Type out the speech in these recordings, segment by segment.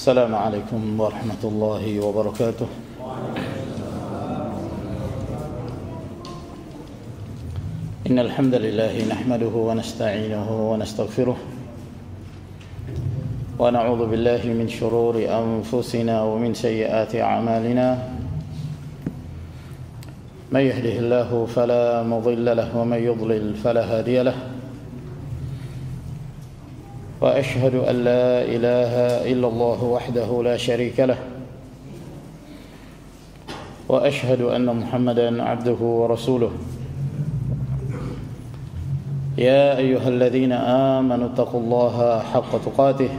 السلام عليكم ورحمة الله وبركاته. إن الحمد لله نحمده ونستعينه ونستغفره ونعوذ بالله من شرور أنفسنا ومن سيئات أعمالنا. من يهده الله فلا مضل له ومن يضلل فلا هادي له. وأشهد أن لا إله إلا الله وحده لا شريك له. وأشهد أن محمدا عبده ورسوله. يا أيها الذين آمنوا اتقوا الله حق تقاته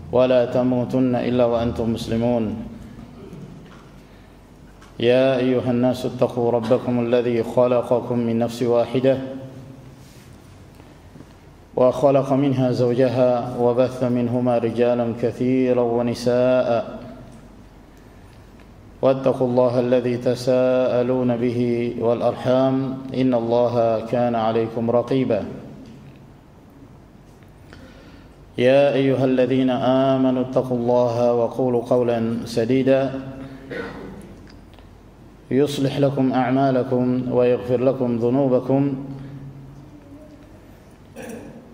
ولا تموتن إلا وأنتم مسلمون. يا أيها الناس اتقوا ربكم الذي خلقكم من نفس واحدة وخلق منها زوجها وبث منهما رجالا كثيرا ونساء واتقوا الله الذي تساءلون به والأرحام إن الله كان عليكم رقيبا. يا أيها الذين آمنوا اتقوا الله وقولوا قولا سديدا يصلح لكم أعمالكم ويغفر لكم ذنوبكم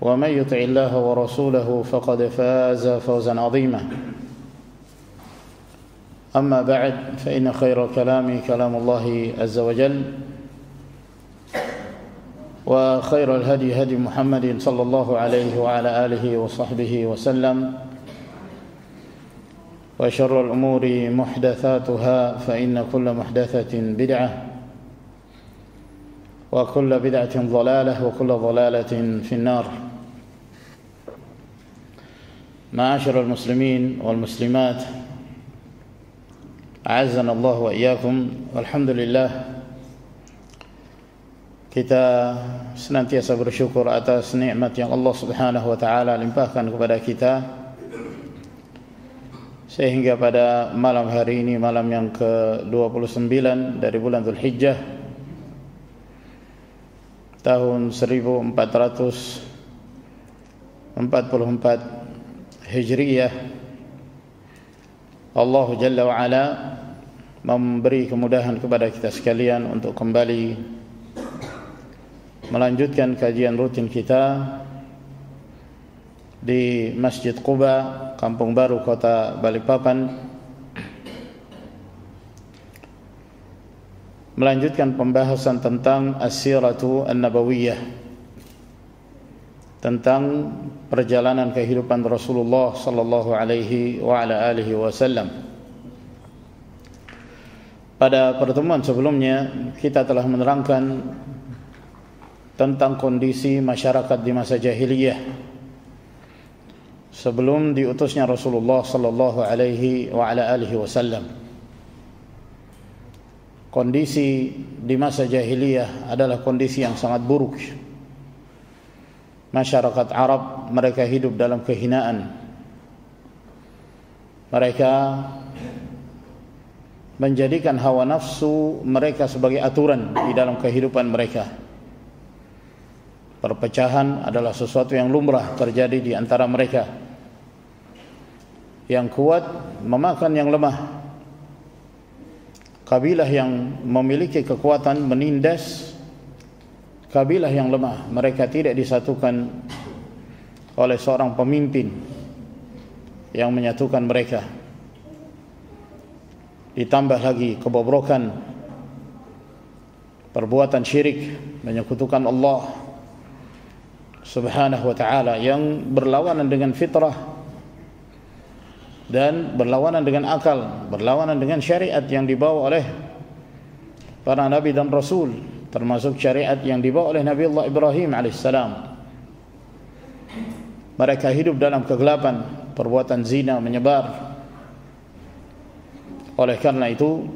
ومن يطع الله ورسوله فقد فاز فوزا عظيما. أما بعد فإن خير الكلام كلام الله عز وجل وخير الهدي هدي محمد صلى الله عليه وعلى آله وصحبه وسلم وشر الأمور محدثاتها فإن كل محدثة بدعة وكل بدعة ضلالة وكل ضلالة في النار. معاشر المسلمين والمسلمات أعزنا الله وإياكم. Alhamdulillah, kita senantiasa bersyukur atas nikmat yang Allah Subhanahu wa taala limpahkan kepada kita sehingga pada malam hari ini, malam yang ke-29 dari bulan Dzulhijjah tahun 1444 Hijriyah, Allah Jalla wa'ala memberi kemudahan kepada kita sekalian untuk kembali melanjutkan kajian rutin kita di Masjid Quba, Kampung Baru, Kota Balikpapan, melanjutkan pembahasan tentang As-Siratu An-Nabawiyah, tentang perjalanan kehidupan Rasulullah sallallahu alaihi wa ala alihi wasallam. Pada pertemuan sebelumnya kita telah menerangkan tentang kondisi masyarakat di masa jahiliyah sebelum diutusnya Rasulullah sallallahu alaihi wa ala alihi wasallam. Kondisi di masa jahiliyah adalah kondisi yang sangat buruk. Masyarakat Arab, mereka hidup dalam kehinaan. Mereka menjadikan hawa nafsu mereka sebagai aturan di dalam kehidupan mereka. Perpecahan adalah sesuatu yang lumrah terjadi di antara mereka. Yang kuat memakan yang lemah. Kabilah yang memiliki kekuatan menindas kabilah yang lemah. Mereka tidak disatukan oleh seorang pemimpin yang menyatukan mereka. Ditambah lagi kebobrokan, perbuatan syirik, menyekutukan Allah Subhanahu wa ta'ala yang berlawanan dengan fitrah dan berlawanan dengan akal, berlawanan dengan syariat yang dibawa oleh para nabi dan rasul, termasuk syariat yang dibawa oleh Nabi Allah Ibrahim alaihissalam. Mereka hidup dalam kegelapan, perbuatan zina menyebar. Oleh karena itu,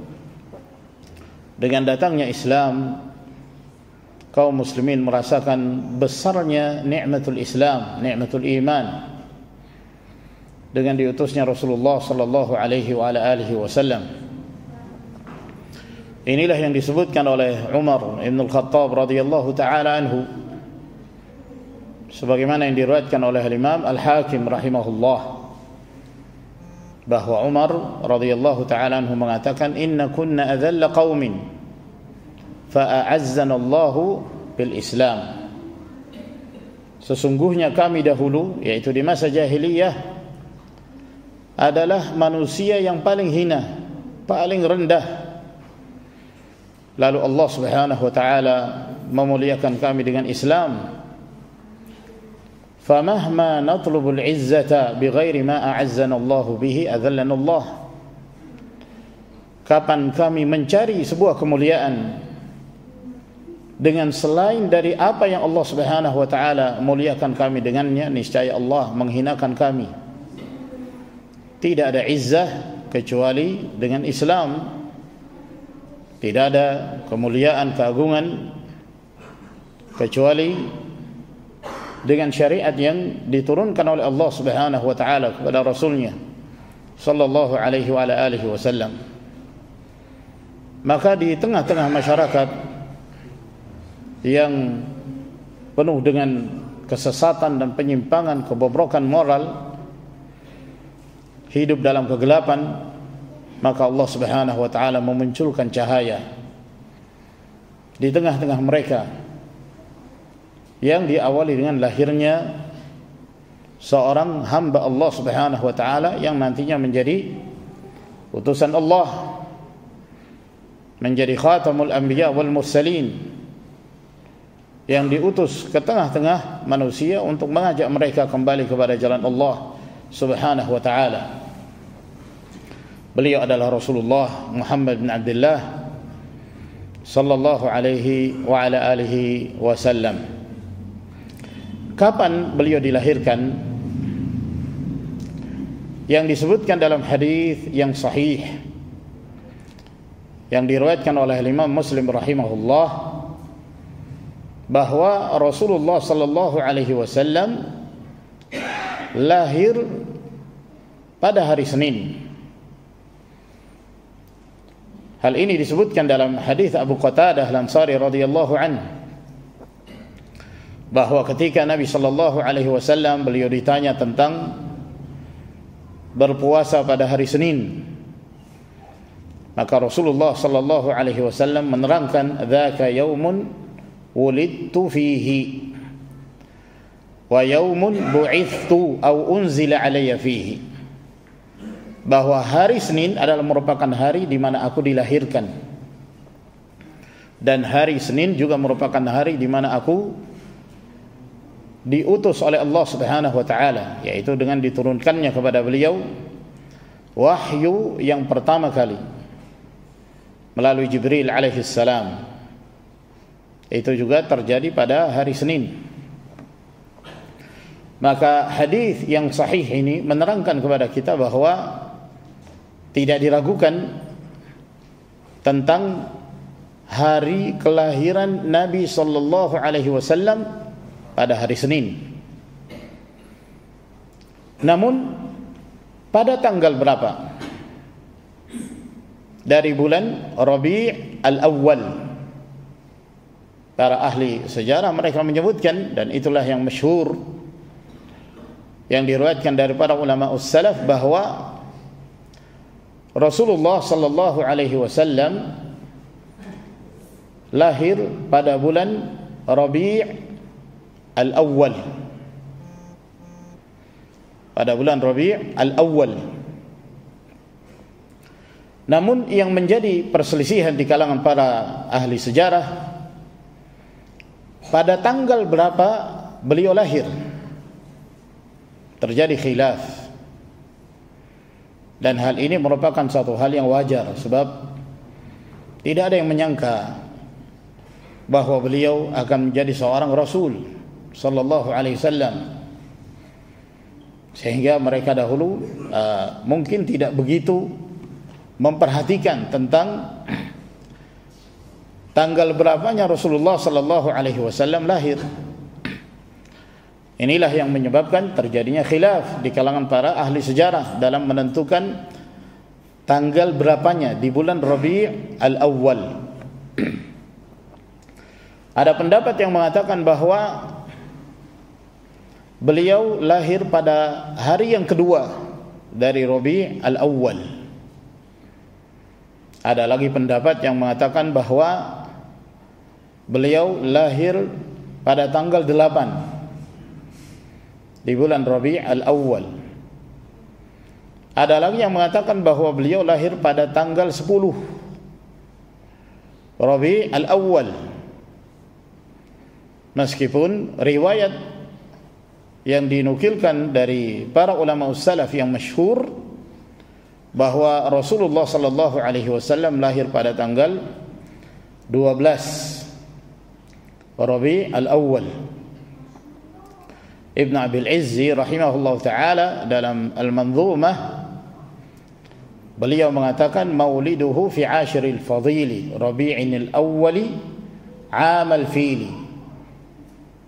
dengan datangnya Islam, kaum muslimin merasakan besarnya nikmatul Islam, nikmatul iman, dengan diutusnya Rasulullah sallallahu alaihi wa ala alihi wasallam. Inilah yang disebutkan oleh Umar Ibn Al-Khattab radhiyallahu ta'ala anhu, sebagaimana yang diriwayatkan oleh Imam Al-Hakim rahimahullah. bahwa Umar radhiyallahu taala anhu mengatakan, inna kunna adzalla qaumin fa'azzana Allahu bil Islam. Sesungguhnya kami dahulu, yaitu di masa jahiliyah, adalah manusia yang paling hina, paling rendah. Lalu Allah Subhanahu wa taala memuliakan kami dengan Islam. Famahma natlubul izzata bighairi ma a'azzana Allah bihi adzallana Allah. Kapan kami mencari sebuah kemuliaan dengan selain dari apa yang Allah Subhanahu wa taala muliakan kami dengannya, niscaya Allah menghinakan kami. Tidak ada izzah kecuali dengan Islam. Tidak ada kemuliaan, keagungan kecuali dengan syariat yang diturunkan oleh Allah Subhanahu wa taala kepada Rasulnya sallallahu alaihi wa alihi wasallam. Maka di tengah-tengah masyarakat yang penuh dengan kesesatan dan penyimpangan, kebobrokan moral, hidup dalam kegelapan, maka Allah Subhanahu wa taala memunculkan cahaya di tengah-tengah mereka, yang diawali dengan lahirnya seorang hamba Allah Subhanahu wa taala yang nantinya menjadi utusan Allah, menjadi khatamul anbiya wal mursalin, yang diutus ke tengah-tengah manusia untuk mengajak mereka kembali kepada jalan Allah Subhanahu wa taala. Beliau adalah Rasulullah Muhammad bin Abdullah sallallahu alaihi wa ala alihi wasallam. Kapan beliau dilahirkan? Yang disebutkan dalam hadis yang sahih yang diriwayatkan oleh Imam Muslim rahimahullah, bahwa Rasulullah sallallahu alaihi wasallam lahir pada hari Senin. Hal ini disebutkan dalam hadis Abu Qatadah Al-Ansari radhiyallahu anhu, bahwa ketika Nabi sallallahu alaihi wasallam beliau ditanya tentang berpuasa pada hari Senin, maka Rasulullah sallallahu alaihi wasallam menerangkan, dzaka yaumun wulidtu fihi wa yaumun bu'ithtu au unzila alayya fihi, bahwa hari Senin adalah merupakan hari di mana aku dilahirkan, dan hari Senin juga merupakan hari di mana aku diutus oleh Allah Subhanahu wa taala, yaitu dengan diturunkannya kepada beliau wahyu yang pertama kali melalui Jibril alaihi salam. Itu juga terjadi pada hari Senin. Maka hadis yang sahih ini menerangkan kepada kita bahwa tidak diragukan tentang hari kelahiran Nabi sallallahu alaihi wasallam pada hari Senin. Namun pada tanggal berapa dari bulan Rabi' al-Awwal, para ahli sejarah mereka menyebutkan, dan itulah yang masyhur yang diriwayatkan dari para ulama salaf, bahwa Rasulullah sallallahu alaihi wasallam lahir pada bulan Rabi' al-Awwal, pada bulan Rabi' al-Awwal. Namun yang menjadi perselisihan di kalangan para ahli sejarah, pada tanggal berapa beliau lahir, terjadi khilaf. Dan hal ini merupakan satu hal yang wajar, sebab tidak ada yang menyangka bahwa beliau akan menjadi seorang Rasul sallallahu alaihi wasallam, sehingga mereka dahulu mungkin tidak begitu memperhatikan tentang tanggal berapanya Rasulullah sallallahu alaihi wasallam lahir. Inilah yang menyebabkan terjadinya khilaf di kalangan para ahli sejarah dalam menentukan tanggal berapanya di bulan Rabi' al-Awwal. Ada pendapat yang mengatakan bahwa beliau lahir pada hari yang kedua dari Rabi' al-Awwal. Ada lagi pendapat yang mengatakan bahwa beliau lahir pada tanggal 8 di bulan Rabi' al-Awwal. Ada lagi yang mengatakan bahwa beliau lahir pada tanggal 10 Rabi' al-Awwal. Meskipun riwayat yang dinukilkan dari para ulama salaf yang masyhur bahwa Rasulullah sallallahu alaihi wasallam lahir pada tanggal 12 Rabi' al-Awwal. Ibn Abil Izzi rahimahullah ta'ala dalam Al-Manzumah beliau mengatakan mauliduhu fi ashiril fadili Rabi'in al-awwali amal fili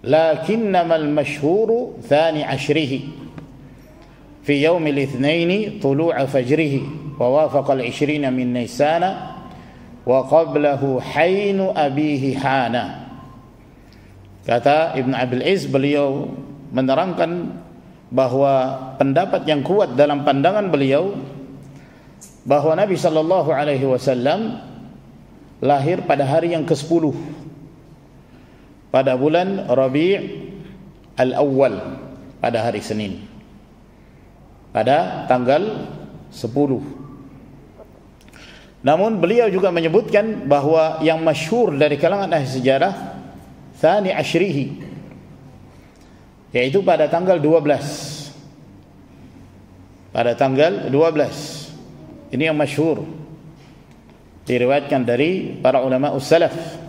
lakinnama al-mashhuru thani ashrihi fi yawmil ithnaini tulu'a fajrihi wa wafaqa al-ishrina min Nisana wa qablahu haynu abihi hana. Kata Ibn Abil Izz, beliau menerangkan bahwa pendapat yang kuat dalam pandangan beliau bahwa Nabi sallallahu alaihi wasallam lahir pada hari yang ke-10 pada bulan Rabi' al-Awwal, pada hari Senin, pada tanggal 10. Namun beliau juga menyebutkan bahwa yang masyhur dari kalangan ahli sejarah Thani Ashrihi, yaitu pada tanggal 12. Pada tanggal 12. Ini yang masyhur diriwayatkan dari para ulama salaf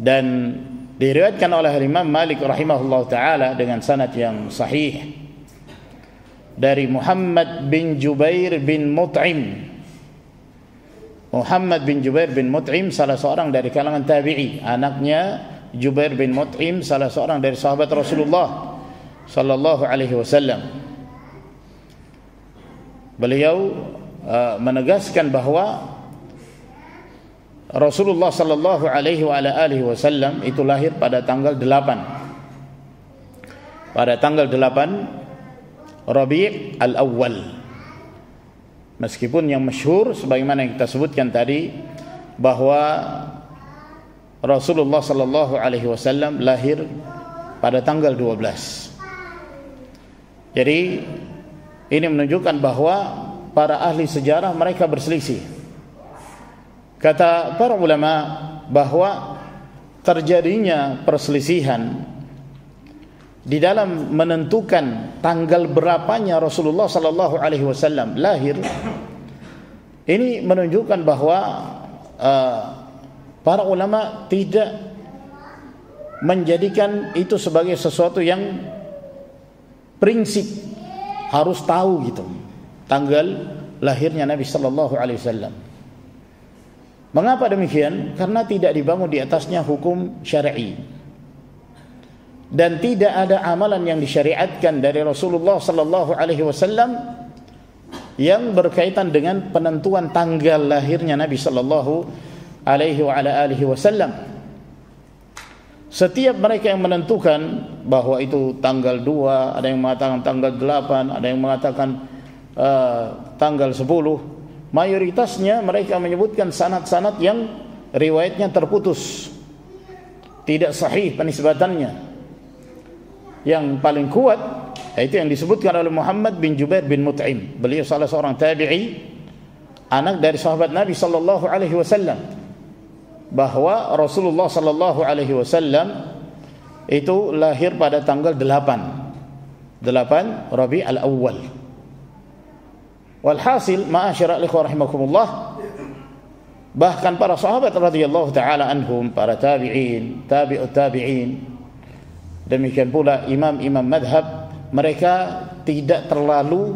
dan diriwayatkan oleh Imam Malik rahimahullah taala dengan sanad yang sahih dari Muhammad bin Jubair bin Mut'im. Muhammad bin Jubair bin Mut'im salah seorang dari kalangan tabi'i, anaknya Jubair bin Mut'im salah seorang dari sahabat Rasulullah sallallahu alaihi wasallam. Beliau menegaskan bahwa Rasulullah sallallahu alaihi wasallam itu lahir pada tanggal 8. Pada tanggal 8 Rabi' al-Awwal. Meskipun yang masyhur sebagaimana yang kita sebutkan tadi bahwa Rasulullah sallallahu alaihi wasallam lahir pada tanggal 12. Jadi ini menunjukkan bahwa para ahli sejarah mereka berselisih. Kata para ulama bahwa terjadinya perselisihan di dalam menentukan tanggal berapanya Rasulullah sallallahu alaihi wasallam lahir, ini menunjukkan bahwa para ulama tidak menjadikan itu sebagai sesuatu yang prinsip harus tahu gitu tanggal lahirnya Nabi sallallahu alaihi wasallam. Mengapa demikian? Karena tidak dibangun di atasnya hukum syar'i. Dan tidak ada amalan yang disyariatkan dari Rasulullah sallallahu alaihi wasallam yang berkaitan dengan penentuan tanggal lahirnya Nabi sallallahu alaihi wasallam. Setiap mereka yang menentukan bahwa itu tanggal 2, ada yang mengatakan tanggal 8, ada yang mengatakan tanggal 10, mayoritasnya mereka menyebutkan sanad-sanad yang riwayatnya terputus, tidak sahih penisbatannya. Yang paling kuat yaitu yang disebutkan oleh Muhammad bin Jubair bin Mut'im. Beliau salah seorang tabi'i, anak dari sahabat Nabi sallallahu alaihi wasallam, bahwa Rasulullah sallallahu alaihi wasallam itu lahir pada tanggal 8 Rabi' al-Awwal. Walhasil ma'asyara ikhwah rahimakumullah, bahkan para sahabat radhiyallahu taala anhum, para tabi'in, tabi'ut tabi'in, demikian pula imam-imam madhab, mereka tidak terlalu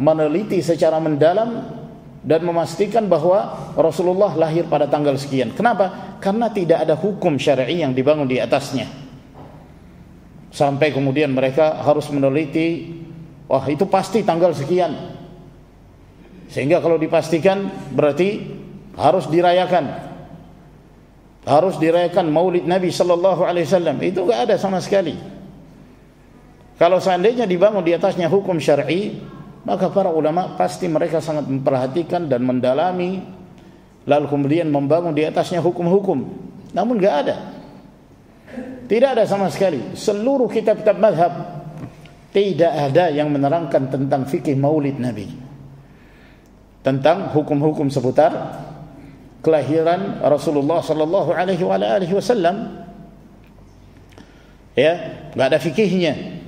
meneliti secara mendalam dan memastikan bahwa Rasulullah lahir pada tanggal sekian. Kenapa? Karena tidak ada hukum syar'i yang dibangun di atasnya. Sampai kemudian mereka harus meneliti, wah itu pasti tanggal sekian, sehingga kalau dipastikan berarti harus dirayakan maulid Nabi sallallahu alaihi wasallam. Itu enggak ada sama sekali. Kalau seandainya dibangun di atasnya hukum syar'i, maka para ulama pasti mereka sangat memperhatikan dan mendalami, lalu kemudian membangun di atasnya hukum-hukum. Namun enggak ada. Tidak ada sama sekali. Seluruh kitab-kitab mazhab tidak ada yang menerangkan tentang fikih maulid Nabi, tentang hukum-hukum seputar kelahiran Rasulullah sallallahu alaihi wasallam. Ya, enggak ada fikihnya.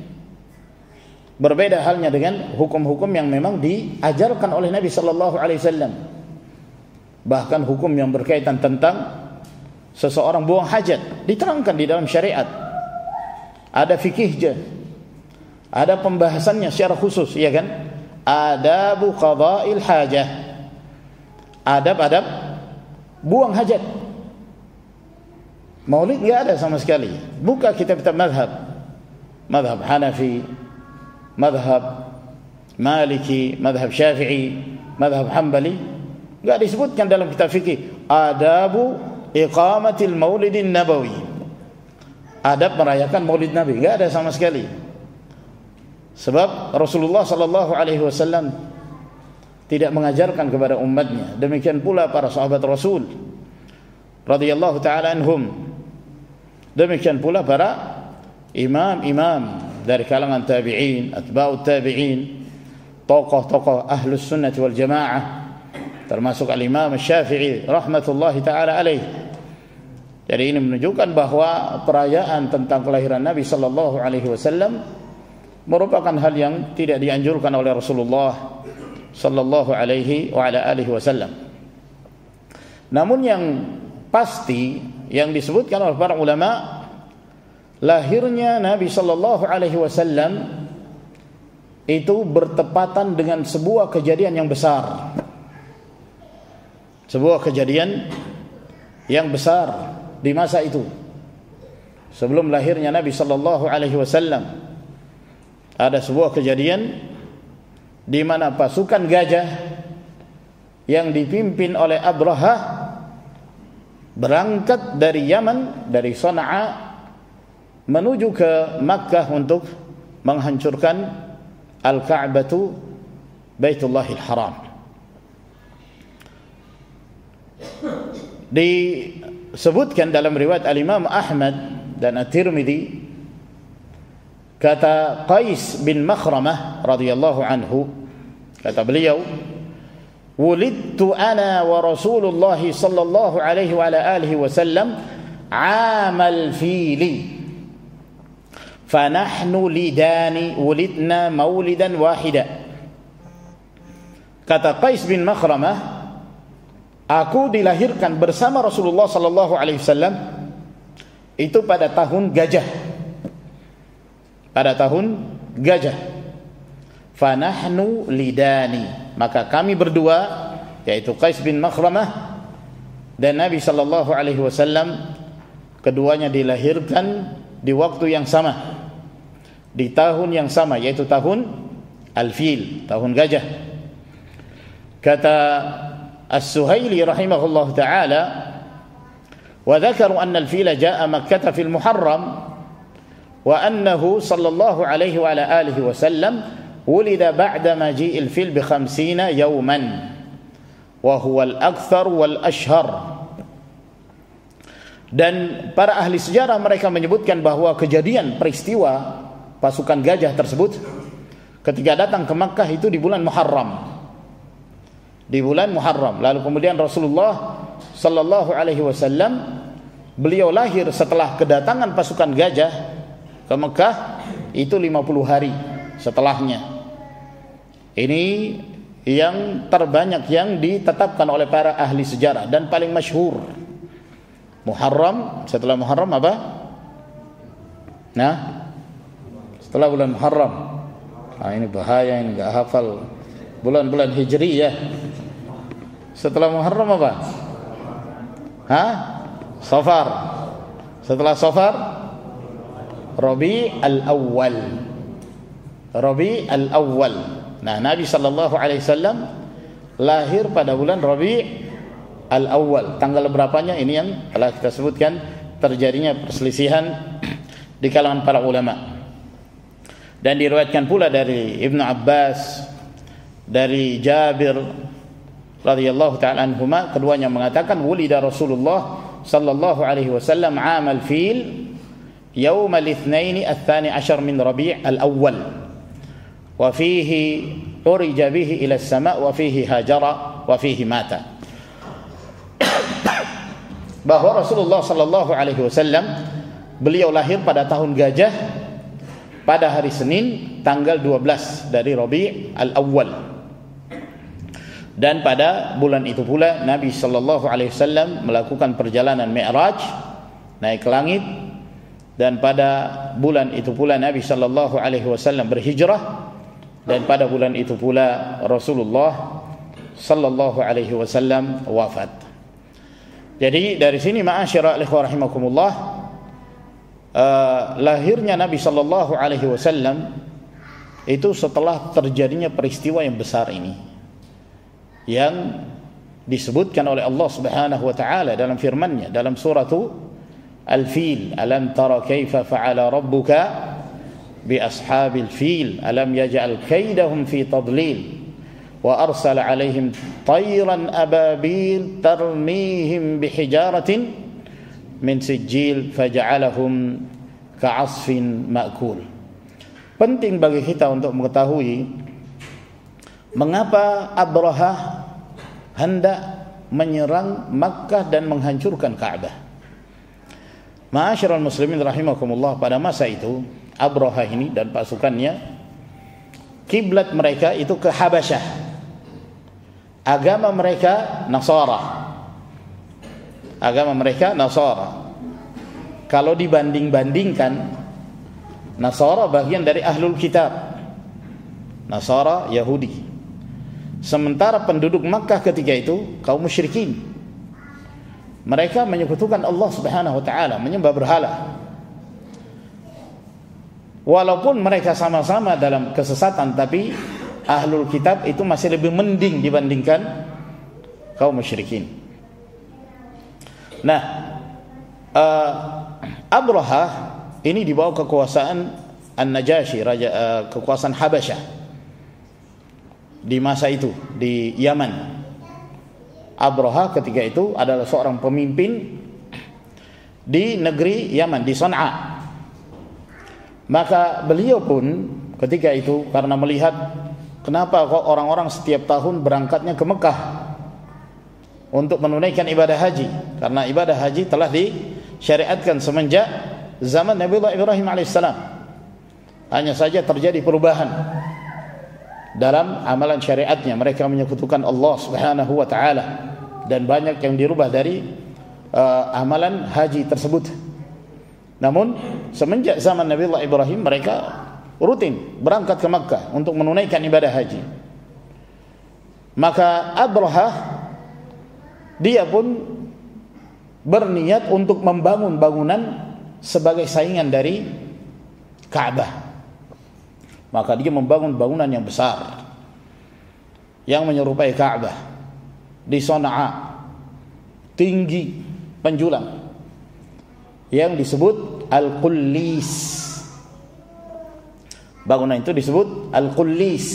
Berbeda halnya dengan hukum-hukum yang memang diajarkan oleh Nabi sallallahu alaihi wasallam. Bahkan hukum yang berkaitan tentang seseorang buang hajat diterangkan di dalam syariat. Ada fikihnya. Ada pembahasannya secara khusus, ya kan? Adabu qada'il hajah. Adab-adab buang hajat. Maulid enggak ada sama sekali. Buka kitab-kitab mazhab Hanafi, mazhab Maliki, mazhab Syafi'i, mazhab Hambali, enggak disebutkan dalam kitab fikih adabu iqamatil maulidin nabawi, adab merayakan maulid Nabi, enggak ada sama sekali. Sebab Rasulullah sallallahu alaihi wasallam tidak mengajarkan kepada umatnya, demikian pula para sahabat Rasul radhiyallahu taala anhum, demikian pula para imam-imam dari kalangan tabi'in, atba'ut tabi'in, tokoh-tokoh ahlus sunnah wal jamaah, termasuk al-imam Syafi'i rahmatullahi ta'ala alaih. Jadi ini menunjukkan bahwa perayaan tentang kelahiran Nabi sallallahu alaihi wasallam merupakan hal yang tidak dianjurkan oleh Rasulullah sallallahu alaihi wa ala alihi wasallam. Namun yang pasti yang disebutkan oleh para ulama, lahirnya Nabi sallallahu alaihi wasallam itu bertepatan dengan sebuah kejadian yang besar. Sebuah kejadian yang besar di masa itu. Sebelum lahirnya Nabi sallallahu alaihi wasallam, ada sebuah kejadian di mana pasukan gajah yang dipimpin oleh Abraha berangkat dari Yaman, dari Sana'a, menuju ke Makkah untuk menghancurkan Al-Ka'batu Baitullahil Haram. Disebutkan dalam riwayat Al-Imam Ahmad dan At-Tirmidzi, kata Qais bin Makhramah radhiyallahu anhu, kata beliau, wulidtu ana wa Rasulullah sallallahu alaihi wa ala alihi wasallam amal fili fanahnu lidani wulidna maulidan wahida. Kata Qais bin Makhramah, aku dilahirkan bersama Rasulullah sallallahu alaihi wasallam itu pada tahun gajah. Pada tahun gajah. Fanahnu lidani, maka kami berdua, yaitu Qais bin Makhramah dan Nabi sallallahu alaihi wasallam, keduanya dilahirkan di waktu yang sama, di tahun yang sama, yaitu tahun Al-Fil, tahun gajah. Kata As-Suhaili rahimahullah ta'ala, wa dzakaru anna al-fila jaa Makkah fil Muharram wa annahu sallallahu alaihi wa ala alihi wasallam wulida ba'da maji'il fil bi 50 yawman wa huwa al-akthar wal ashhar. Dan para ahli sejarah mereka menyebutkan bahwa kejadian peristiwa pasukan gajah tersebut ketika datang ke Makkah itu di bulan Muharram. Di bulan Muharram. Lalu kemudian Rasulullah sallallahu alaihi wasallam beliau lahir setelah kedatangan pasukan gajah ke Mekah itu 50 hari setelahnya. Ini yang terbanyak yang ditetapkan oleh para ahli sejarah dan paling masyhur. Muharram, setelah Muharram apa? Nah, setelah bulan Muharram. Nah, ini bahaya, ini enggak hafal bulan-bulan Hijriyah. Setelah Muharram apa? Hah? Safar. Setelah Safar Rabi' al-Awwal. Rabi' al-Awwal. Nah, Nabi sallallahu alaihi wasallam lahir pada bulan Rabi' al-Awwal. Tanggal berapanya ini yang telah kita sebutkan, terjadinya perselisihan di kalangan para ulama. Dan diriwayatkan pula dari Ibnu Abbas, dari Jabir radhiyallahu ta'ala anhuma, keduanya mengatakan wulida Rasulullah sallallahu alaihi wasallam 'amal fil yaum al-itsnain ats-tsani 'ashar min Rabi' al-awwal wa fihi urija bihi ila as-sama' wa fihi hajara wa fihi mata. Bahwa Rasulullah sallallahu alaihi wasallam beliau lahir pada tahun gajah pada hari Senin tanggal 12 dari Rabi' al-awwal. Dan pada bulan itu pula Nabi sallallahu alaihi wasallam melakukan perjalanan Mi'raj, naik ke langit. Dan pada bulan itu pula Nabi sallallahu alaihi wasallam berhijrah, dan pada bulan itu pula Rasulullah sallallahu alaihi wasallam wafat. Jadi dari sini ma'asyiral ikhwah rahimakumullah, lahirnya Nabi sallallahu alaihi wasallam itu setelah terjadinya peristiwa yang besar ini, yang disebutkan oleh Allah Subhanahu wa taala dalam firman-Nya dalam surah Al-Fil, alam tara kaifa fa'ala rabbuka bi ashabil fil alam yaj'al kaidahum fi tadlil wa arsala 'alaihim tayran ababil tarmihim bihijaratin min sijil faja'alahum ka'asfin ma'kul. Penting bagi kita untuk mengetahui mengapa Abrahah hendak menyerang Makkah dan menghancurkan Ka'bah. Ma'asyiral muslimin rahimakumullah, pada masa itu Abrahah ini dan pasukannya, kiblat mereka itu ke Habasyah. Agama mereka Nasara. Agama mereka Nasara. Kalau dibanding-bandingkan, Nasara bagian dari Ahlul Kitab, Nasara Yahudi. Sementara penduduk Makkah ketika itu kaum musyrikin. Mereka menyekutukan Allah Subhanahu wa taala, menyembah berhala. Walaupun mereka sama-sama dalam kesesatan, tapi Ahlul Kitab itu masih lebih mending dibandingkan kaum musyrikin. Nah, Abrahah ini di bawah kekuasaan An-Najasyi, raja kekuasaan Habasyah di masa itu di Yaman. Abrahah ketika itu adalah seorang pemimpin di negeri Yaman, di Sana'a. Maka beliau pun ketika itu karena melihat kenapa kok orang-orang setiap tahun berangkatnya ke Mekah untuk menunaikan ibadah haji, karena ibadah haji telah disyariatkan semenjak zaman Nabi Ibrahim alaihissalam. Hanya saja terjadi perubahan dalam amalan syariatnya, mereka menyekutukan Allah Subhanahu wa taala, dan banyak yang dirubah dari amalan haji tersebut. Namun semenjak zaman Nabi Ibrahim mereka rutin berangkat ke Makkah untuk menunaikan ibadah haji. Maka Abrahah dia pun berniat untuk membangun bangunan sebagai saingan dari Ka'bah. Maka dia membangun bangunan yang besar yang menyerupai Ka'bah di Sana'a, tinggi penjulang, yang disebut Al-Qullis. Bangunan itu disebut Al-Qullis.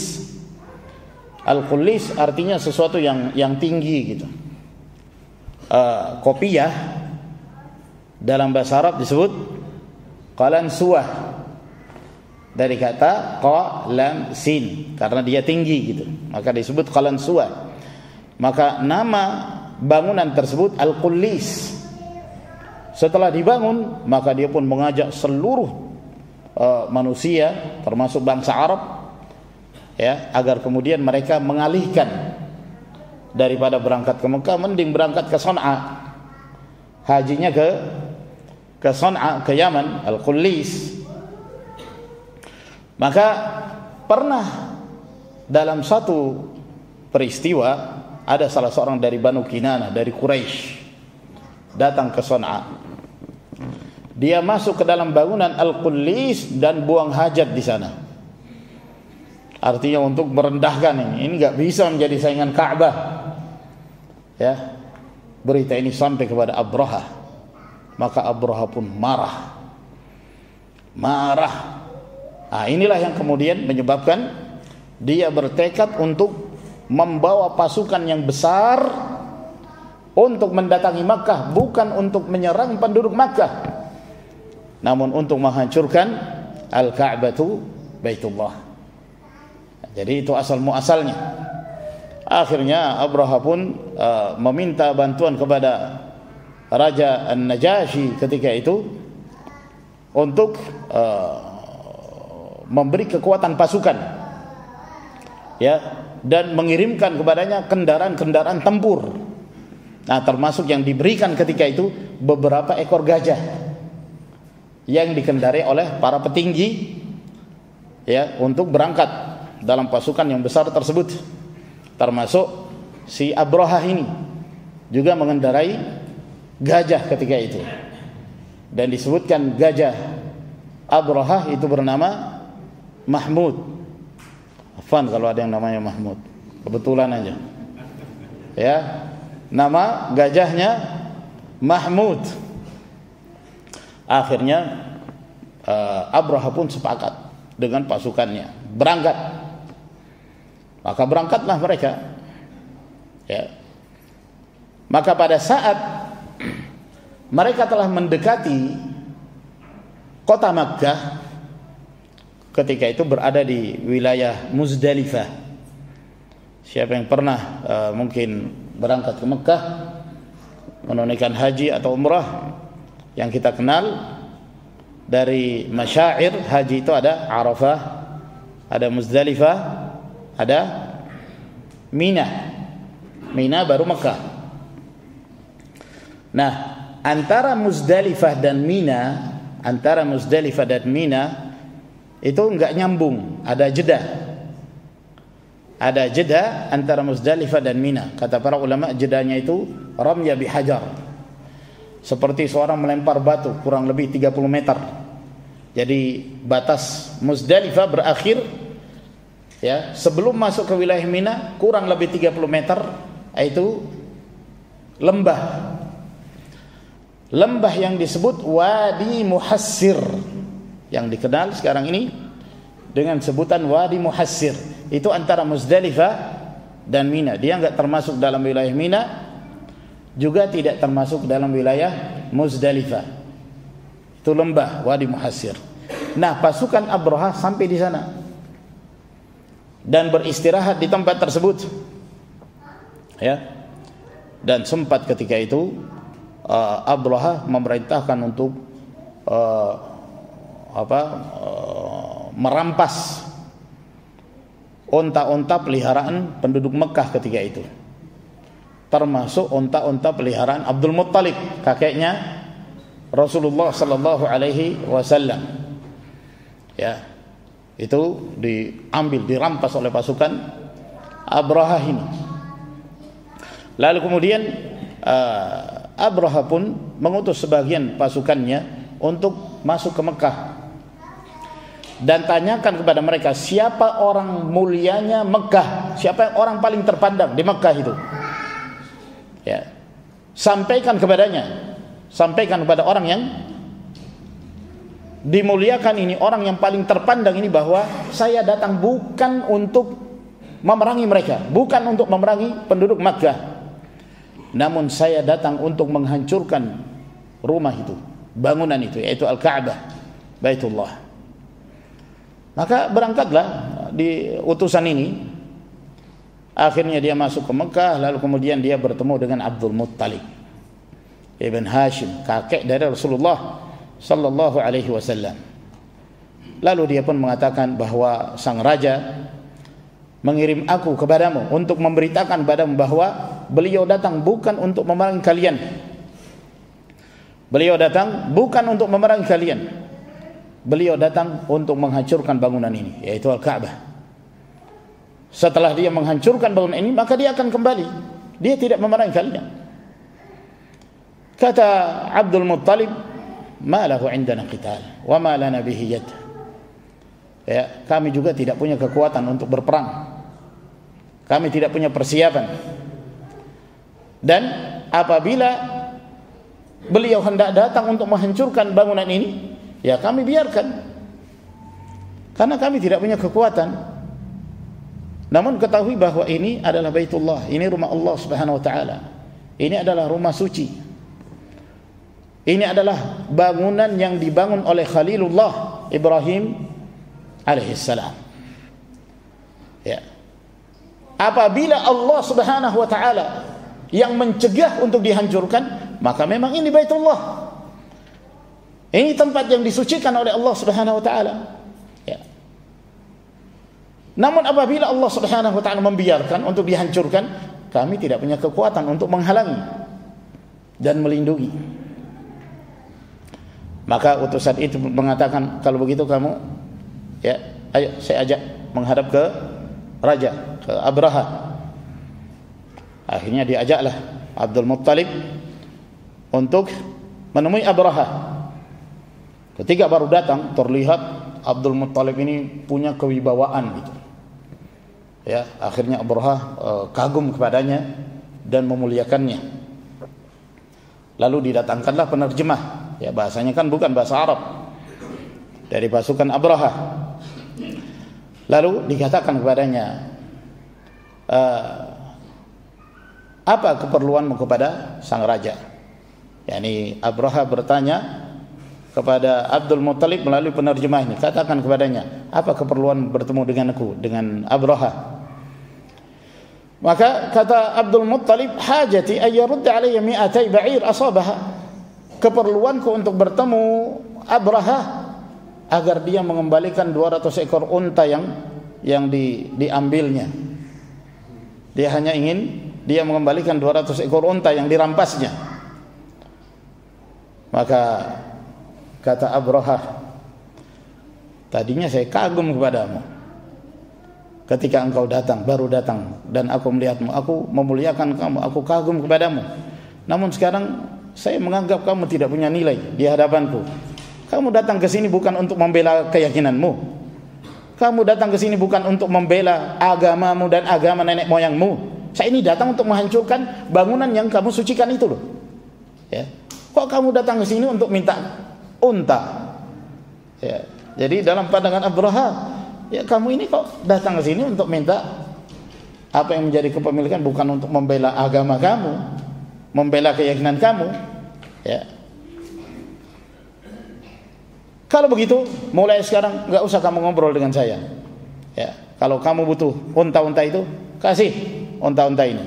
Al-Qullis artinya sesuatu yang tinggi gitu. Kopiyah dalam bahasa Arab disebut qalansuwah, dari kata qa lam sin, karena dia tinggi gitu, maka disebut qalansuwah. Maka nama bangunan tersebut Al-Qullis. Setelah dibangun, maka dia pun mengajak seluruh manusia termasuk bangsa Arab, ya, agar kemudian mereka mengalihkan daripada berangkat ke Mekah, mending berangkat ke Sana'a. Hajinya ke Sana'a, ke Yaman, Al-Qullis. Maka pernah dalam satu peristiwa ada salah seorang dari Banu Kinanah, dari Quraisy, datang ke Sana'a. Dia masuk ke dalam bangunan Al-Qullis dan buang hajat di sana. Artinya untuk merendahkan ini enggak bisa menjadi saingan Ka'bah. Ya. Berita ini sampai kepada Abrahah. Maka Abrahah pun marah. Inilah yang kemudian menyebabkan dia bertekad untuk membawa pasukan yang besar untuk mendatangi Makkah, bukan untuk menyerang penduduk Makkah, namun untuk menghancurkan Al-Ka'batu Baitullah. Jadi itu asal muasalnya. Akhirnya Abraha pun meminta bantuan kepada Raja An-Najasyi ketika itu untuk memberi kekuatan pasukan, ya, dan mengirimkan kepadanya kendaraan-kendaraan tempur. Nah, termasuk yang diberikan ketika itu beberapa ekor gajah yang dikendarai oleh para petinggi, ya, untuk berangkat dalam pasukan yang besar tersebut. Termasuk si Abraha ini juga mengendarai gajah ketika itu, dan disebutkan gajah Abraha itu bernama Mahmud. Afan kalau ada yang namanya Mahmud, kebetulan aja, ya, nama gajahnya Mahmud. Akhirnya Abraha pun sepakat dengan pasukannya berangkat. Maka berangkatlah mereka, ya. Maka pada saat mereka telah mendekati kota Makkah, ketika itu berada di wilayah Muzdalifah. Siapa yang pernah mungkin berangkat ke Makkah menunaikan haji atau umrah, yang kita kenal dari masyair haji itu ada Arafah, ada Muzdalifah, ada Mina. Mina baru Makkah. Nah, antara Muzdalifah dan Mina itu enggak nyambung, ada jeda. Ada jeda antara Muzdalifah dan Mina. Kata para ulama, jedanya itu ramya bihajar, seperti seorang melempar batu kurang lebih 30 meter. Jadi batas Muzdalifah berakhir, ya, sebelum masuk ke wilayah Mina kurang lebih 30 meter, itu lembah. Lembah yang disebut Wadi Muhassir, yang dikenal sekarang ini dengan sebutan Wadi Muhassir. Itu antara Muzdalifah dan Mina. Dia enggak termasuk dalam wilayah Mina, juga tidak termasuk dalam wilayah Muzdalifah. Itu lembah Wadi Muhassir. Nah, pasukan Abraha sampai di sana dan beristirahat di tempat tersebut, ya. Dan sempat ketika itu Abraha memerintahkan untuk merampas onta-onta peliharaan penduduk Mekah ketika itu, termasuk onta-onta peliharaan Abdul Muttalib, kakeknya Rasulullah sallallahu alaihi wasallam. Ya, itu diambil, dirampas oleh pasukan Abraha ini. Lalu kemudian Abraha pun mengutus sebagian pasukannya untuk masuk ke Mekah dan tanyakan kepada mereka, siapa orang mulianya Mekah, siapa yang orang paling terpandang di Mekah itu, ya, sampaikan kepadanya, sampaikan kepada orang yang dimuliakan ini, orang yang paling terpandang ini, bahwa saya datang bukan untuk memerangi mereka, bukan untuk memerangi penduduk Makkah, namun saya datang untuk menghancurkan rumah itu, bangunan itu, yaitu Al-Ka'bah, Baitullah. Maka berangkatlah di utusan ini. Akhirnya dia masuk ke Mekah, lalu kemudian dia bertemu dengan Abdul Muttalib Ibn Hashim, kakek dari Rasulullah sallallahu alaihi wasallam. Lalu dia pun mengatakan bahwa sang raja mengirim aku kepadamu untuk memberitakan padamu bahwa beliau datang bukan untuk memerangi kalian. Beliau datang bukan untuk memerangi kalian. Beliau datang untuk menghancurkan bangunan ini, yaitu Al-Ka'bah. Setelah dia menghancurkan bangunan ini, maka dia akan kembali. Dia tidak memerangi kalian. Kata Abdul Muttalib, "Ma lahu 'indana qital wa ma lana bihi yad." Ya, kami juga tidak punya kekuatan untuk berperang. Kami tidak punya persiapan. Dan apabila beliau hendak datang untuk menghancurkan bangunan ini, ya kami biarkan. karena kami tidak punya kekuatan. Namun ketahui bahwa ini adalah Baitullah, ini rumah Allah Subhanahu wa taala. Ini adalah rumah suci. Ini adalah bangunan yang dibangun oleh Khalilullah Ibrahim alaihissalam. Ya. Apabila Allah Subhanahu wa taala yang mencegah untuk dihancurkan, maka memang ini Baitullah. Ini tempat yang disucikan oleh Allah Subhanahu wa taala. Ya. Namun apabila Allah Subhanahu wa taala membiarkan untuk dihancurkan, kami tidak punya kekuatan untuk menghalangi dan melindungi. Maka utusan itu mengatakan, kalau begitu kamu, ya, ayo saya ajak menghadap ke raja, ke Abraha. Akhirnya diajaklah Abdul Muttalib untuk menemui Abraha. Ketika baru datang, terlihat Abdul Muttalib ini punya kewibawaan gitu. Ya, akhirnya Abraha kagum kepadanya dan memuliakannya. Lalu didatangkanlah penerjemah. Ya, bahasanya kan bukan bahasa Arab, dari pasukan Abraha. Lalu dikatakan kepadanya, apa keperluanmu kepada sang raja? Yani Abraha bertanya kepada Abdul Muttalib melalui penerjemah ini, katakan kepadanya, apa keperluan bertemu denganku, dengan Abraha? Maka kata Abdul Muttalib, hajati ayyarudda alayya mi'atai ba'ir asabaha. Keperluanku untuk bertemu Abraha agar dia mengembalikan 200 ekor unta yang diambilnya. Dia hanya ingin dia mengembalikan 200 ekor unta yang dirampasnya. Maka kata Abraha, tadinya saya kagum kepadamu ketika engkau datang, baru datang, dan aku melihatmu, aku memuliakan kamu, aku kagum kepadamu. Namun sekarang saya menganggap kamu tidak punya nilai di hadapanku. Kamu datang ke sini bukan untuk membela keyakinanmu. Kamu datang ke sini bukan untuk membela agamamu dan agama nenek moyangmu. Saya ini datang untuk menghancurkan bangunan yang kamu sucikan itu loh. Ya. Kok kamu datang ke sini untuk minta unta? Ya. Jadi dalam pandangan Abraha, ya kamu ini kok datang ke sini untuk minta apa yang menjadi kepemilikan, bukan untuk membela agama kamu, membela keyakinan kamu. Ya. Kalau begitu, mulai sekarang nggak usah kamu ngobrol dengan saya. Ya. Kalau kamu butuh unta-unta itu, kasih unta-unta ini.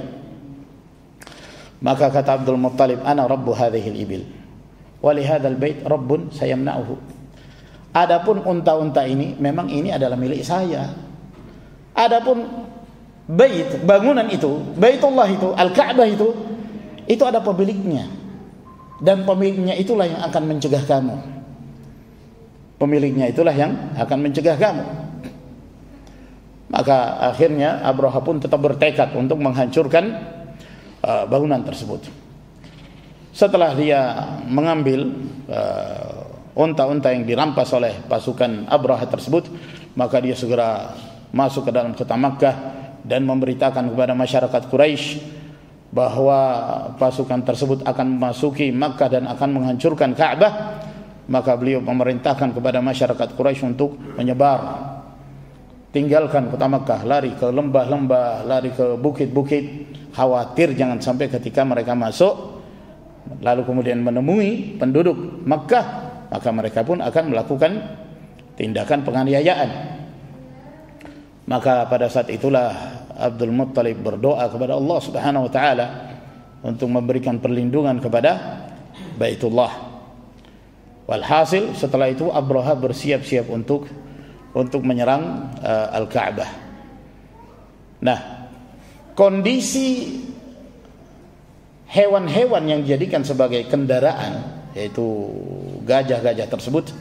Maka kata Abdul Muttalib, ana rabbu hadhil ibil, wa li hadzal bait rabbun sayamna'uhu. Adapun unta-unta ini, memang ini adalah milik saya. Adapun bait, bangunan itu, Baitullah itu, Al-Ka'bah itu ada pemiliknya. Dan pemiliknya itulah yang akan mencegah kamu. Pemiliknya itulah yang akan mencegah kamu. Maka akhirnya Abraha pun tetap bertekad untuk menghancurkan bangunan tersebut. Setelah dia mengambil unta-unta yang dirampas oleh pasukan Abraha tersebut, maka dia segera masuk ke dalam kota Makkah dan memberitakan kepada masyarakat Quraisy bahwa pasukan tersebut akan memasuki Makkah dan akan menghancurkan Ka'bah. Maka beliau memerintahkan kepada masyarakat Quraisy untuk menyebar, tinggalkan kota Makkah, lari ke lembah-lembah, lari ke bukit-bukit, khawatir jangan sampai ketika mereka masuk lalu kemudian menemui penduduk Makkah, maka mereka pun akan melakukan tindakan penganiayaan. Maka pada saat itulah Abdul Muttalib berdoa kepada Allah Subhanahu wa taala untuk memberikan perlindungan kepada Baitullah. Walhasil setelah itu Abraha bersiap-siap untuk menyerang Al-Ka'bah. Nah, kondisi hewan-hewan yang dijadikan sebagai kendaraan, yaitu gajah-gajah tersebut,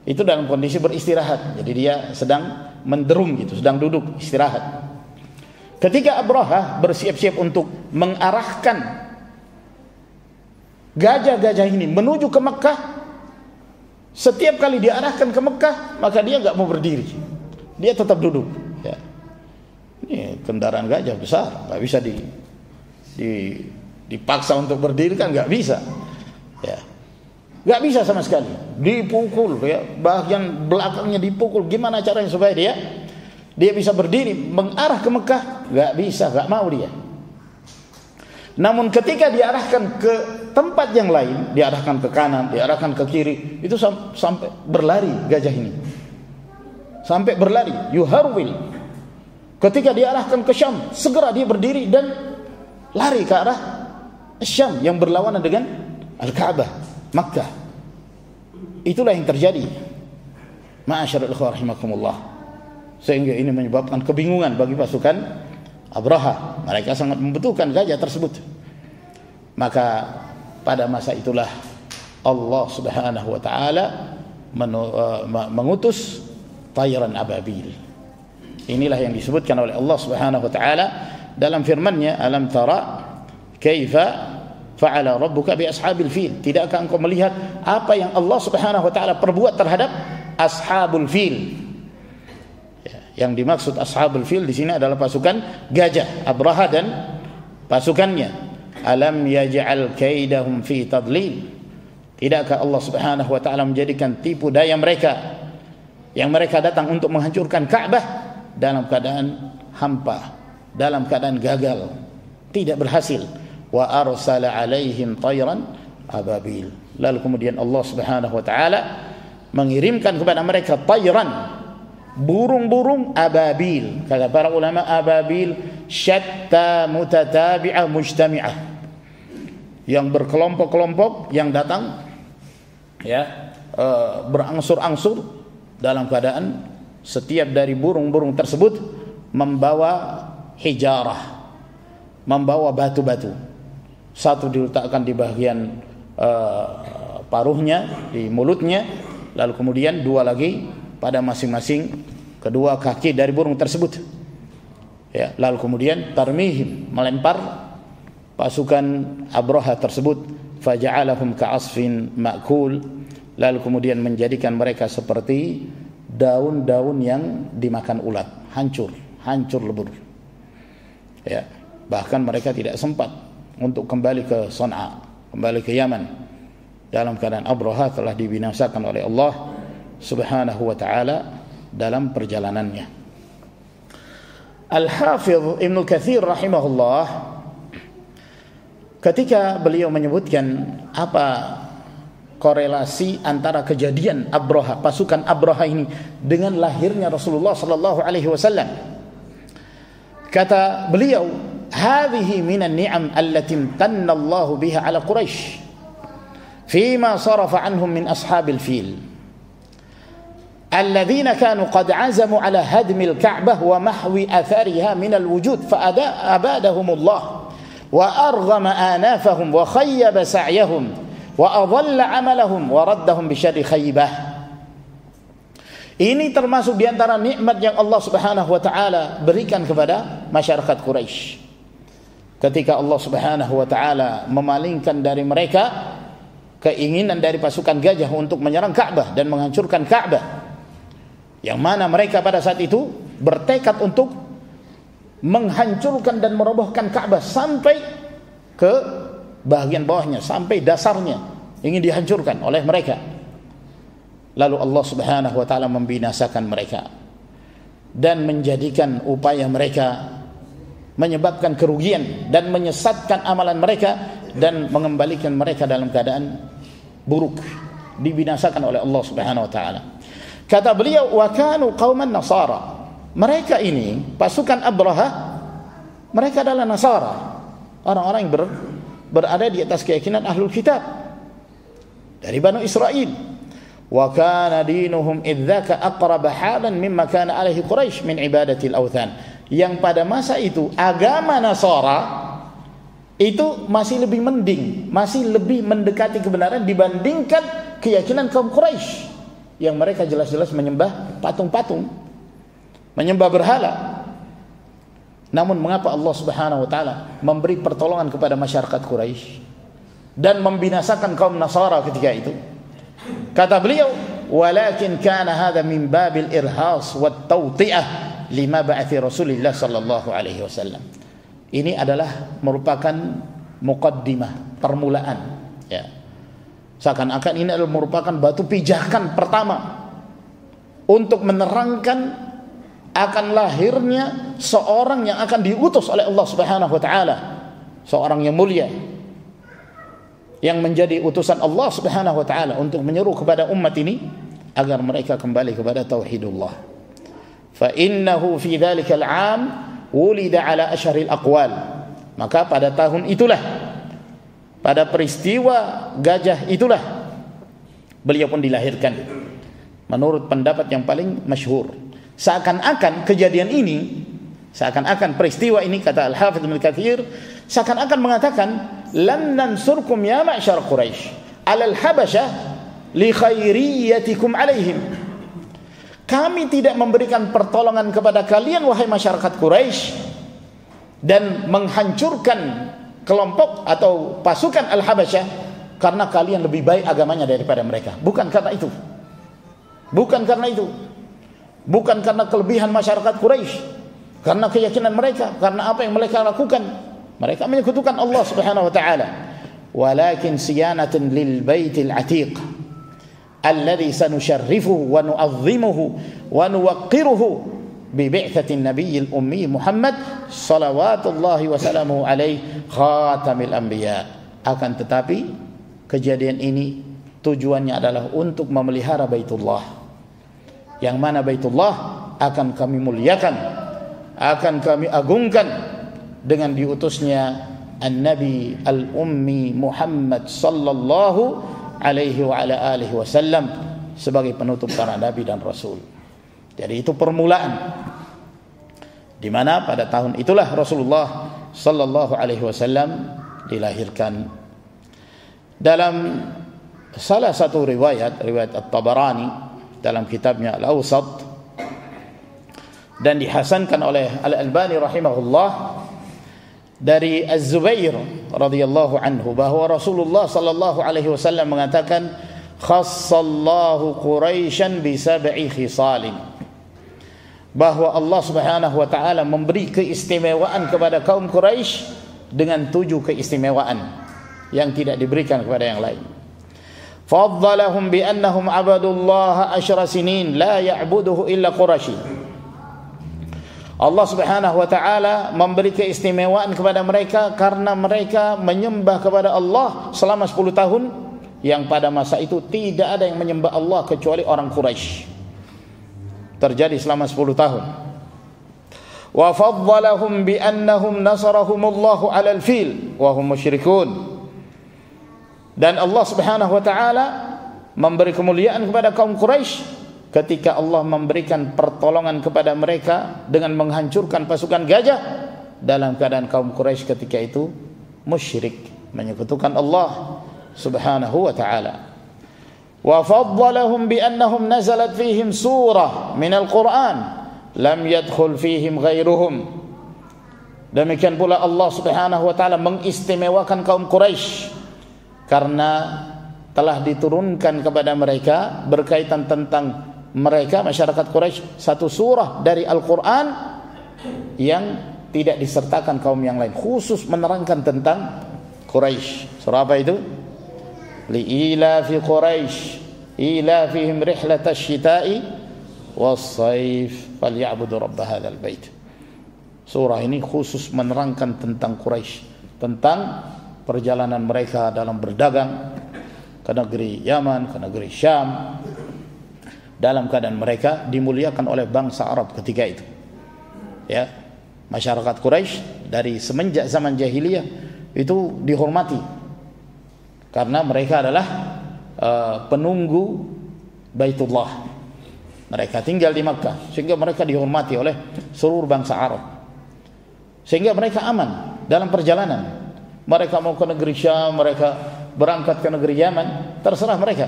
itu dalam kondisi beristirahat. Jadi dia sedang menderung gitu, sedang duduk istirahat. Ketika Abraha bersiap-siap untuk mengarahkan gajah-gajah ini menuju ke Mekah, setiap kali diarahkan ke Mekah, maka dia enggak mau berdiri. Dia tetap duduk, ya. Ini kendaraan gajah besar, enggak bisa dipaksa untuk berdiri kan, enggak bisa. Ya. Enggak bisa sama sekali. dipukul ya, bagian belakangnya dipukul. Gimana caranya supaya dia bisa berdiri mengarah ke Mekah? Gak bisa, gak mau dia. Namun ketika diarahkan ke tempat yang lain, diarahkan ke kanan, diarahkan ke kiri, itu sampai berlari gajah ini. Sampai berlari, yuharwil. Ketika diarahkan ke Syam, segera dia berdiri dan lari ke arah Syam yang berlawanan dengan Al-Ka'bah, Makkah. Itulah yang terjadi. Ma'asyiral ikhwah rahimakumullah. Sehingga ini menyebabkan kebingungan bagi pasukan Abraha. Mereka sangat membutuhkan gajah tersebut. Maka pada masa itulah Allah Subhanahu wa taala mengutus tayran ababil. Inilah yang disebutkan oleh Allah Subhanahu wa taala dalam firman-Nya, alam tara kaifa fa'ala rabbuka bi ashabil fil. Tidakkah engkau melihat apa yang Allah Subhanahu wa taala perbuat terhadap ashabul fil? Yang dimaksud ashabul fil di sini adalah pasukan gajah, Abraha dan pasukannya. Alam yaj'al kaidahum fi tadlil. Tidakkah Allah Subhanahu wa taala menjadikan tipu daya mereka yang mereka datang untuk menghancurkan Ka'bah dalam keadaan hampa, dalam keadaan gagal, tidak berhasil. Wa arsala alaihim tayran ababil. Lalu kemudian Allah Subhanahu wa taala mengirimkan kepada mereka tayran, burung-burung ababil. Kata para ulama, ababil syatta mutatabi'ah mujtami'ah, yang berkelompok-kelompok yang datang ya, berangsur-angsur dalam keadaan setiap dari burung-burung tersebut membawa hijarah, membawa batu-batu. Satu diletakkan di bagian paruhnya, di mulutnya, lalu kemudian dua lagi pada masing-masing kedua kaki dari burung tersebut. Ya, lalu kemudian tarmihim, melempar pasukan Abraha tersebut, faja'alahum ka'asfin ma'kul, lalu kemudian menjadikan mereka seperti daun-daun yang dimakan ulat, hancur lebur. Ya, bahkan mereka tidak sempat untuk kembali ke Sana'a, kembali ke Yaman, dalam keadaan Abraha telah dibinasakan oleh Allah Subhanahu wa ta'ala dalam perjalanannya. Al-Hafidh Ibn Katsir rahimahullah, ketika beliau menyebutkan apa korelasi antara kejadian Abraha, pasukan Abraha ini dengan lahirnya Rasulullah sallallahu alaihi wasallam, kata beliau, hadhihi minan ni'am allati imtanna Allah biha ala Quraisy fima sarafa anhum min ashabil fil الذين كانوا قد عزموا على هدم الكعبة ومحو أثرها من الوجود فأبادهم الله وأرغم آنافهم وخيب سعيهم وأضل عملهم وردهم بشر خيبة. Ini termasuk diantara nikmat yang Allah Subhanahu wa taala berikan kepada masyarakat Quraisy. Ketika Allah Subhanahu wa taala memalingkan dari mereka keinginan dari pasukan gajah untuk menyerang Ka'bah dan menghancurkan Ka'bah, yang mana mereka pada saat itu bertekad untuk menghancurkan dan merobohkan Ka'bah sampai ke bagian bawahnya, sampai dasarnya ingin dihancurkan oleh mereka. Lalu Allah Subhanahu wa taala membinasakan mereka dan menjadikan upaya mereka menyebabkan kerugian dan menyesatkan amalan mereka dan mengembalikan mereka dalam keadaan buruk, dibinasakan oleh Allah Subhanahu wa taala. Kata beliau, wa kanu qauman nasara. Mereka ini pasukan Abraha, mereka adalah Nasara, orang-orang yang berada di atas keyakinan Ahlul Kitab dari Bani Israel. Wa kana dinuhum idzaka aqrab halan mimma kana alaihi Quraisy min ibadati al-awthan. Yang pada masa itu agama Nasara itu masih lebih mending, masih lebih mendekati kebenaran dibandingkan keyakinan kaum Quraisy yang mereka jelas-jelas menyembah patung-patung, menyembah berhala. Namun mengapa Allah Subhanahu wa taala memberi pertolongan kepada masyarakat Quraisy dan membinasakan kaum Nasara ketika itu? Kata beliau, walakin kana hadha min babil irhas wat tawti'ah lima ba'athi Rasulillah sallallahu alaihi wasallam. Ini adalah merupakan muqaddimah, permulaan, ya, Seakan-akan ini adalah merupakan batu pijakan pertama untuk menerangkan akan lahirnya seorang yang akan diutus oleh Allah Subhanahu wa taala, seorang yang mulia yang menjadi utusan Allah Subhanahu wa taala untuk menyeru kepada umat ini agar mereka kembali kepada tauhidullah. Fa innahu fi dzalikal 'am wulida ala asharil aqwal. Maka pada tahun itulah, pada peristiwa gajah itulah beliau pun dilahirkan. Menurut pendapat yang paling masyhur, seakan-akan kejadian ini, seakan-akan peristiwa ini, kata Al-Hafidz Ibnu Katsir, seakan-akan mengatakan lan nansurkum ya ma'syar Quraisy 'alal habasyah li khairiyatikum 'alaihim. Kami tidak memberikan pertolongan kepada kalian wahai masyarakat Quraisy dan menghancurkan kelompok atau pasukan Al-Habasyah karena kalian lebih baik agamanya daripada mereka. Bukan karena itu. Bukan karena itu. Bukan karena kelebihan masyarakat Quraisy, karena keyakinan mereka, karena apa yang mereka lakukan. Mereka menyekutukan Allah Subhanahu wa taala. Walakin siyanatan lil baitil atiq alladhi sanusharrifuhu wa nu'azzimuhu wa nuwaqqiruhu bi bi'tsatin nabiyil ummi Muhammad salawatullahi wa salamuhu alaihi khatamil anbiya. Akan tetapi kejadian ini tujuannya adalah untuk memelihara Baitullah, yang mana Baitullah akan kami muliakan, akan kami agungkan dengan diutusnya An-Nabi Al-Ummi Muhammad sallallahu alaihi wa ala alihi wasallam sebagai penutup para nabi dan rasul. Jadi itu permulaan di mana pada tahun itulah Rasulullah sallallahu alaihi wasallam dilahirkan. Dalam salah satu riwayat At-Tabarani dalam kitabnya Al-Awsat, dan dihasankan oleh Al-Albani rahimahullah dari Az-Zubair radhiyallahu anhu, bahwa Rasulullah sallallahu alaihi wasallam mengatakan khassallahu Quraisyan bi sab'i khisalin, bahwa Allah Subhanahu wa taala memberi keistimewaan kepada kaum Quraisy dengan 7 keistimewaan yang tidak diberikan kepada yang lain. Faddalahum bi annahum abadullaha asyra sinin la ya'buduhu illa Quraisy. Allah Subhanahu wa taala memberi keistimewaan kepada mereka karena mereka menyembah kepada Allah selama 10 tahun, yang pada masa itu tidak ada yang menyembah Allah kecuali orang Quraisy. Terjadi selama 10 tahun. Wa faddalahum bi annahum nasarahumullahu 'alal fil wa hum musyrikun. Dan Allah Subhanahu wa taala memberi kemuliaan kepada kaum Quraisy ketika Allah memberikan pertolongan kepada mereka dengan menghancurkan pasukan gajah dalam keadaan kaum Quraisy ketika itu musyrik, menyekutukan Allah Subhanahu wa taala. Wa faddalahum bi annahum nazalat fihim surah minal Qur'an lam yadkhul fihim ghairuhum. Demikian pula Allah Subhanahu wa taala mengistimewakan kaum Quraisy karena telah diturunkan kepada mereka berkaitan tentang mereka masyarakat Quraisy satu surah dari Al-Qur'an yang tidak disertakan kaum yang lain, khusus menerangkan tentang Quraisy. Surah apa itu? Li'ilafi Quraisy ilafihim rihlatash shita'i was-saif falyabudu rabb hadzal bait. Surah ini khusus menerangkan tentang Quraisy, tentang perjalanan mereka dalam berdagang ke negeri Yaman, ke negeri Syam, dalam keadaan mereka dimuliakan oleh bangsa Arab ketika itu. Ya, masyarakat Quraisy dari semenjak zaman jahiliyah itu dihormati karena mereka adalah penunggu Baitullah. Mereka tinggal di Makkah sehingga mereka dihormati oleh seluruh bangsa Arab, sehingga mereka aman dalam perjalanan. Mereka mau ke negeri Syam, mereka berangkat ke negeri Yaman, terserah mereka.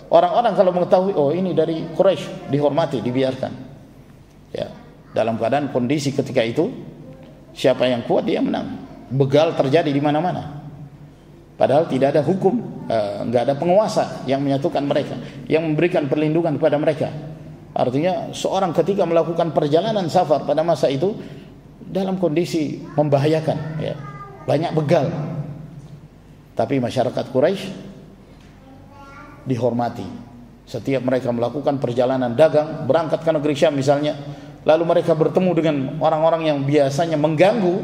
Orang-orang kalau mengetahui oh ini dari Quraisy, dihormati, dibiarkan. Ya, dalam keadaan kondisi ketika itu siapa yang kuat dia menang. Begal terjadi di mana-mana. Padahal tidak ada hukum, enggak ada penguasa yang menyatukan mereka, yang memberikan perlindungan kepada mereka. Artinya seorang ketika melakukan perjalanan safar pada masa itu dalam kondisi membahayakan, ya. Banyak begal. Tapi masyarakat Quraisy dihormati. Setiap mereka melakukan perjalanan dagang, berangkat ke negeri Syam misalnya, lalu mereka bertemu dengan orang-orang yang biasanya mengganggu,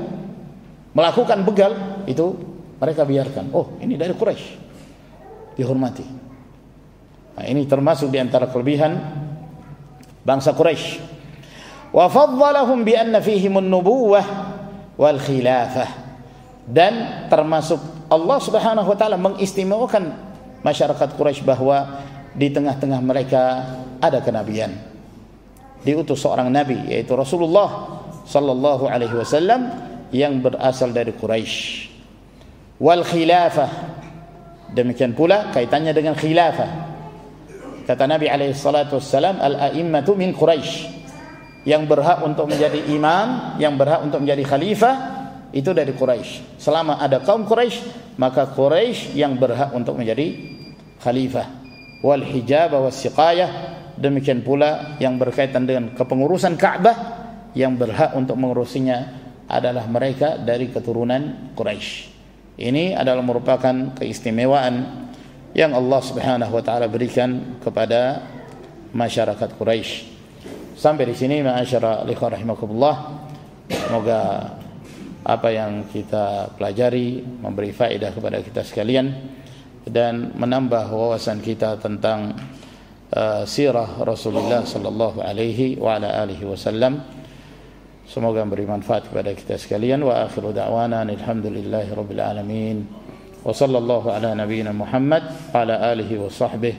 melakukan begal, itu mereka biarkan. Oh, ini dari Quraisy, dihormati. Nah, ini termasuk di antara kelebihan bangsa Quraisy. Wa faddalahum bi anna fihim an-nubuwah wal khilafah. Dan termasuk Allah Subhanahu wa taala mengistimewakan masyarakat Quraisy bahwa di tengah-tengah mereka ada kenabian. Diutus seorang nabi, yaitu Rasulullah sallallahu alaihi wasallam yang berasal dari Quraisy. Wal khilafah, demikian pula kaitannya dengan khilafah. Kata Nabi alaihi salatu wassalam, al-a'immatu min Quraisy. Yang berhak untuk menjadi imam, yang berhak untuk menjadi khalifah itu dari Quraisy. Selama ada kaum Quraisy, maka Quraisy yang berhak untuk menjadi khalifah. Wal hijab was siqayah, demikian pula yang berkaitan dengan kepengurusan Ka'bah, yang berhak untuk mengurusinya adalah mereka dari keturunan Quraisy. Ini adalah merupakan keistimewaan yang Allah Subhanahu wa taala berikan kepada masyarakat Quraisy. Sampai di sini ma'asyara ikhwan rahimakumullah. Semoga apa yang kita pelajari memberi faedah kepada kita sekalian dan menambah wawasan kita tentang sirah Rasulullah sallallahu alaihi wa ala alihi wasallam. Semoga memberi manfaat kepada kita sekalian. Wa akhiru da'wana alhamdulillahi rabbil alamin. Wa sallallahu ala nabiyyina Muhammad wa ala alihi wa sahbihi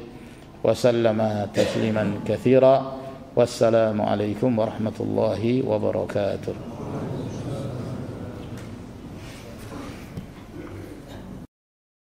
wa sallama tasliman katsira. Wassalamu alaikum warahmatullahi wabarakatuh.